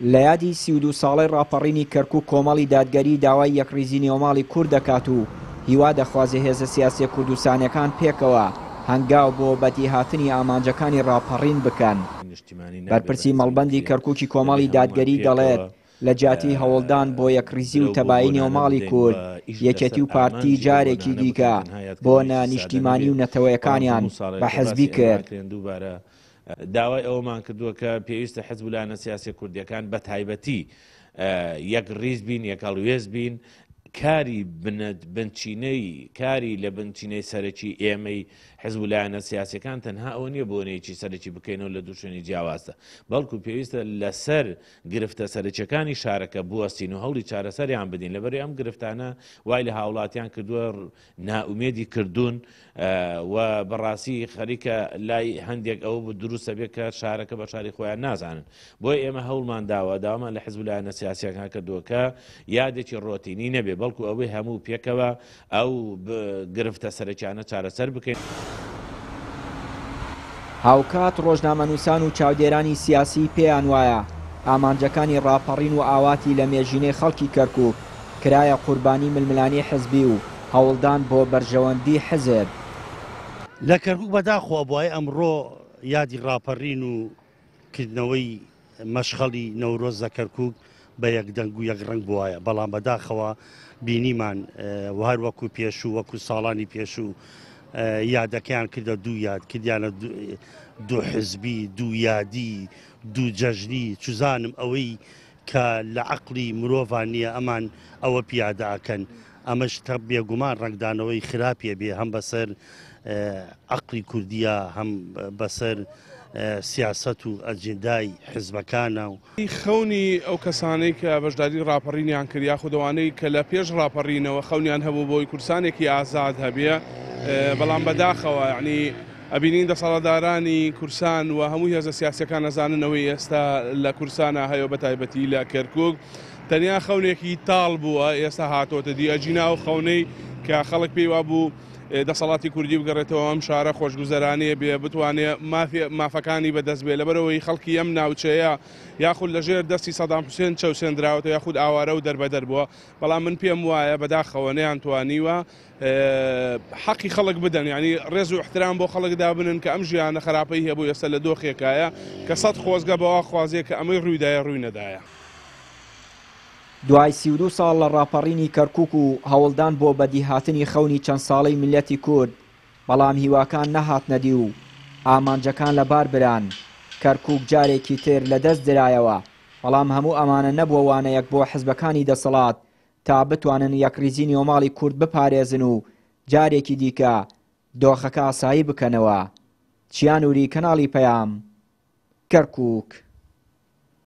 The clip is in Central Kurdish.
لە یادی 32 ساڵەی ڕاپەڕینی کەرکووک کۆمەڵی دادگەری داوای یەکریزی نێوماڵی کورد دەکات و هیوا دەخوازێ هێزە سیاسی کوردستانیەکان پێکەوە هەنگاو بۆ بەدیهاتنی ئامانجەکانی ڕاپەڕین بکەن. بەرپرسی مەڵبەندی کەرکووکی کۆمەڵی دادگەری دەڵێت لە جیاتی هەوڵدان بۆ یەکریزی و تەبایی نێوماڵی کورد یەکێتی و پارتی جارێکی دیکە بۆ نانیشتیمانی و نەتەوەیەکانیان بە حزبی کرد. داوای ئەومان کردووە کە پێویستە حزب لایەنە سیاسی کوردیەکان بە تایبەتی یەک ڕیز بین یەکەڵوێز بین کاری بنچینەی کاری لە بنچینەی سەرەکی ئێمەی حزب لایەنە سیاسیەکان تەنها ئەوە نییە بۆنەیەکی سەرەکی بکەینەوە لە دوو شوێنی جیاوازە بەڵکو پێویستە لەسەر گرفتە سەرچەکانی شارەکە بوەستین و هەوڵی چارەسەریان بدین لەبەر ئەم گرفتانە وای لە هاوڵاتیان کردووە نائومێدی کردوون و بەڕاستی خەریکە لای هەندێک ئەوە دروستە بێت کە شارەکە بە شاری خۆیان نازانن بۆی ئێمە هەوڵمان داوامان لە حزب لایەنە سیاسیەکان کردووە کە یادێکی ڕۆتینی نەبێ بەڵکو ئەوەی هەموو پێکەوە ئەو گرفتە سەرچانە چارەسەر بکەین. هاوکات ڕۆژنامەنووسان و چاودێرانی سیاسی پێیان وایە ئامانجەکانی ڕاپەڕین و ئاواتی لە مێژینەی خەڵکی کەرکووک کرایە قوربانی ململانی حزبی و هەوڵدان بۆ بەرژەوەندی حزب. لە کەرکووک بەداخۆ بۆی ئەمڕۆ یادی ڕاپەڕین و کردنەوەی مەشخەڵی نەورۆزە کەرکووک بە یەکدەنگ و یەکڕنگ بووایە بەڵام بەداخەوە بینیمان هەر وەکو پێشوو وەکو ساڵانی پێشوو یادەکەیان کردە دوو یاد کردیانە دوو حزبی دوو یادی دوو جەژنی چوزانم ئەوەی کە لە عەقلی مرۆڤان نییە ئەمان ئەوە پیادەکەن ئەمەش تە بێگومان ڕنگدانەوەی خراپیە بێ هەم بەسەر عەقلی کوردیە هەم بەسەر سیاست و ئەجندای حزبەکانە و خەونی ئەو کەسانەی کە بەشداری ڕاپەڕینیان کرد یاخود ئەوانەی کە لە پێش ڕاپەڕینەوە خەونیان هەبوو بۆی کورسانێکی ئازاد هەبێ بەڵام بەداخەوە یعنی ئەبینین دەسەڵاتدارانی کورسان و هەموو هێزە سیاسیەکان ئەزاننەوەی ئێستا لە کورسانە هەیە بە تایبەتی لە کەرکووک تەنیا خەونێکی تاڵ بووە ئێستا هاتۆتە دی ئەجینا و خەونەی کە خەڵک پێی وابوو دەسەڵاتی کوردی بگەڕێتەوە ئەم شارە خۆشگوزەرانەیە بێ بتوانێت مافەکانی بەدەست بێ لەبەرەوەی خەڵکی ئەم ناوچەیە یاخود لەژێر دەستی سەدام حوسێن چەوسێنراوەتەوە یاخود ئاوارە و دەربەدەر بووە بەڵام من پێم وایە بەداخەوە نەیانتوانیوە حەقی خەڵک بدەن یعنی ڕێز و احترام بۆ خەڵک دابنن کە ئەم ژیانە خراپەی هەبوو ئێستا لە دۆخێکایە کە سەد خۆزگە بەوا خوازیە کە ئەمەی ڕوویدایە ڕووی نەدایە. دوای 32 ساڵ لە ڕاپەڕینی کەرکووک و هەوڵدان بۆ بەدیهاتنی خەونی چەند ساڵەی میلەتی کورد بەڵام هیواکان نەهاتنەدی و ئامانجەکان لەبار بران کەرکووک جارێکی تر لەدەست درایەوە بەڵام هەموو ئەمانە نەبووە وانەیەک بۆ حزبەکانی دەسەڵات تا بتوانن یەکریزی نێوماڵی کورد بپارێزن و جارێکی دیکە دۆخەکە ئاسایی بکەنەوە. چیانوری کەناڵی پەیام کەرکووک.